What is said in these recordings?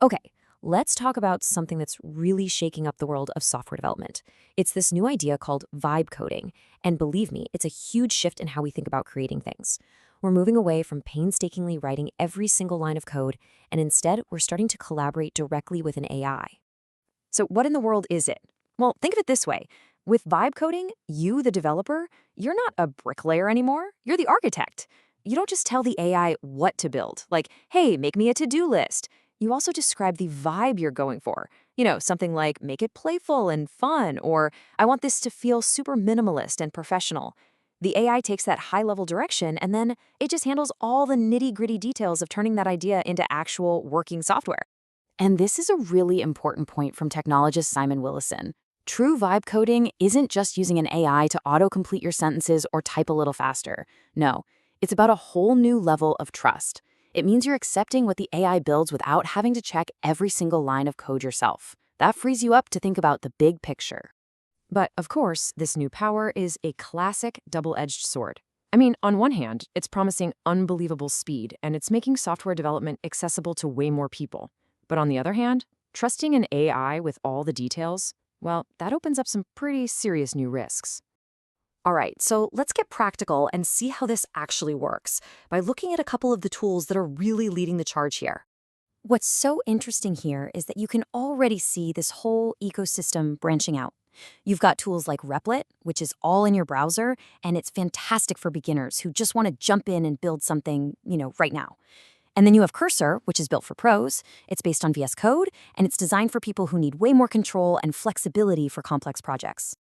Okay, let's talk about something that's really shaking up the world of software development. It's this new idea called vibe coding, and believe me, it's a huge shift in how we think about creating things. We're moving away from painstakingly writing every single line of code, and instead, we're starting to collaborate directly with an AI. So, what in the world is it? Well, think of it this way. With vibe coding, you, the developer, you're not a bricklayer anymore. You're the architect. You don't just tell the AI what to build, like, hey, make me a to do list. You also describe the vibe you're going for. Something like, make it playful and fun, or I want this to feel super minimalist and professional. The AI takes that high level direction and then it just handles all the nitty gritty details of turning that idea into actual working software. And this is a really important point from technologist Simon Willison. True vibe coding isn't just using an AI to autocomplete your sentences or type a little faster. No, it's about a whole new level of trust. It means you're accepting what the AI builds without having to check every single line of code yourself. That frees you up to think about the big picture. But of course, this new power is a classic double-edged sword. I mean, on one hand, it's promising unbelievable speed, and it's making software development accessible to way more people. But on the other hand, trusting an AI with all the details, well, that opens up some pretty serious new risks. All right, so let's get practical and see how this actually works by looking at a couple of the tools that are really leading the charge here. What's so interesting here is that you can already see this whole ecosystem branching out. You've got tools like Replit, which is all in your browser, and it's fantastic for beginners who just want to jump in and build something, right now. And then you have Cursor, which is built for pros. It's based on VS Code, and it's designed for people who need way more control and flexibility for complex projects.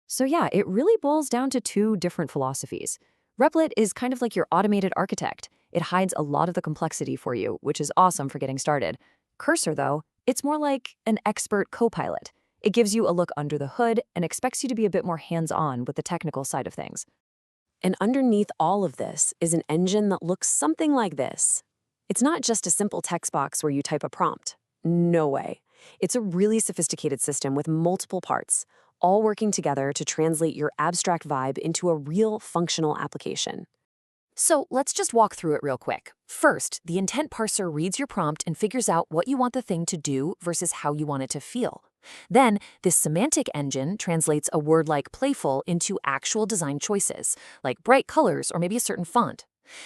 So yeah, it really boils down to two different philosophies. Replit is kind of like your automated architect. It hides a lot of the complexity for you, which is awesome for getting started. Cursor, though, it's more like an expert co-pilot. It gives you a look under the hood and expects you to be a bit more hands-on with the technical side of things. And underneath all of this is an engine that looks something like this. It's not just a simple text box where you type a prompt. No way. It's a really sophisticated system with multiple parts, all working together to translate your abstract vibe into a real functional application. So let's just walk through it real quick. First, the intent parser reads your prompt and figures out what you want the thing to do versus how you want it to feel. Then, this semantic engine translates a word like playful into actual design choices, like bright colors or maybe a certain font.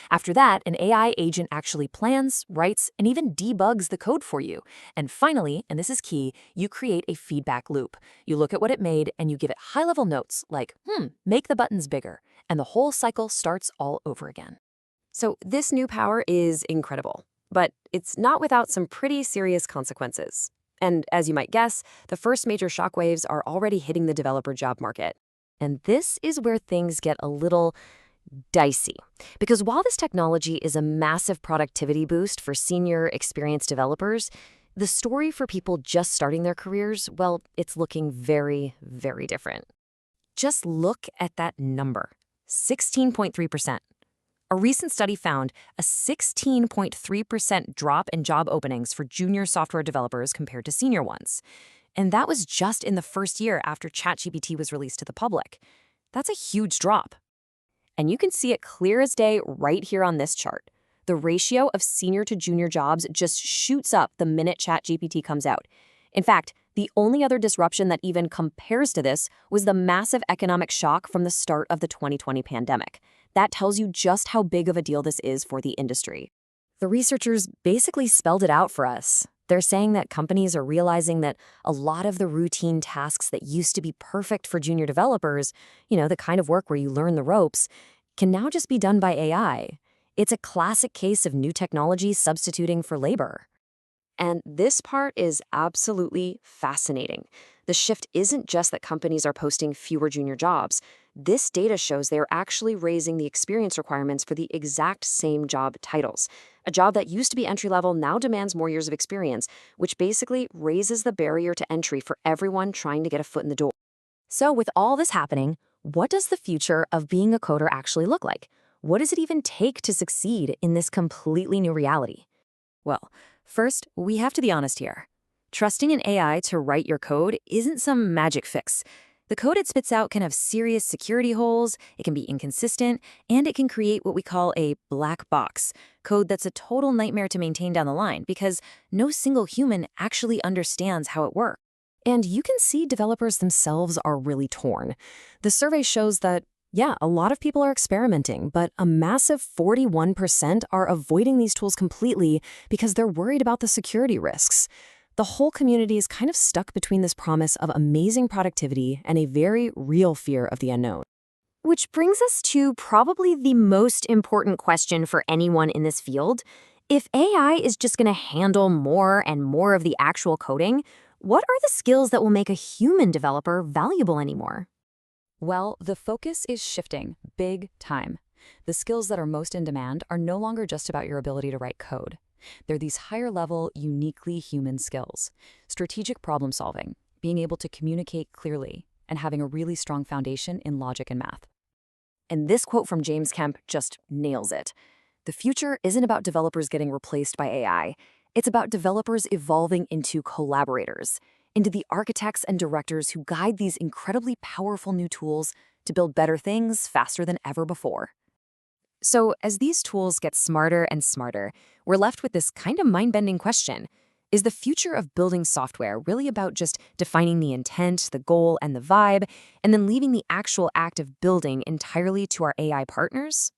After that, an AI agent actually plans, writes, and even debugs the code for you. And finally, and this is key, you create a feedback loop. You look at what it made and you give it high-level notes like, make the buttons bigger. And the whole cycle starts all over again. So this new power is incredible, but it's not without some pretty serious consequences. And as you might guess, the first major shockwaves are already hitting the developer job market. And this is where things get a little dicey. Because while this technology is a massive productivity boost for senior, experienced developers, the story for people just starting their careers, well, it's looking very, very different. Just look at that number, 16.3%. A recent study found a 16.3% drop in job openings for junior software developers compared to senior ones. And that was just in the first year after ChatGPT was released to the public. That's a huge drop. And you can see it clear as day right here on this chart. The ratio of senior to junior jobs just shoots up the minute ChatGPT comes out. In fact, the only other disruption that even compares to this was the massive economic shock from the start of the 2020 pandemic. That tells you just how big of a deal this is for the industry. The researchers basically spelled it out for us. They're saying that companies are realizing that a lot of the routine tasks that used to be perfect for junior developers, the kind of work where you learn the ropes, can now just be done by AI. It's a classic case of new technology substituting for labor. And this part is absolutely fascinating. The shift isn't just that companies are posting fewer junior jobs. This data shows they are actually raising the experience requirements for the exact same job titles. A job that used to be entry-level now demands more years of experience, which basically raises the barrier to entry for everyone trying to get a foot in the door. So with all this happening, what does the future of being a coder actually look like? What does it even take to succeed in this completely new reality? Well, first, we have to be honest here. Trusting an AI to write your code isn't some magic fix. The code it spits out can have serious security holes, it can be inconsistent, and it can create what we call a black box, code that's a total nightmare to maintain down the line because no single human actually understands how it works. And you can see developers themselves are really torn. The survey shows that, yeah, a lot of people are experimenting, but a massive 41% are avoiding these tools completely because they're worried about the security risks. The whole community is kind of stuck between this promise of amazing productivity and a very real fear of the unknown. Which brings us to probably the most important question for anyone in this field. If AI is just going to handle more and more of the actual coding, what are the skills that will make a human developer valuable anymore? Well, the focus is shifting big time. The skills that are most in demand are no longer just about your ability to write code. They're these higher-level, uniquely human skills. Strategic problem solving, being able to communicate clearly, and having a really strong foundation in logic and math. And this quote from James Kemp just nails it. The future isn't about developers getting replaced by AI. It's about developers evolving into collaborators, into the architects and directors who guide these incredibly powerful new tools to build better things faster than ever before. So, as these tools get smarter and smarter, we're left with this kind of mind-bending question. Is the future of building software really about just defining the intent, the goal, and the vibe, and then leaving the actual act of building entirely to our AI partners?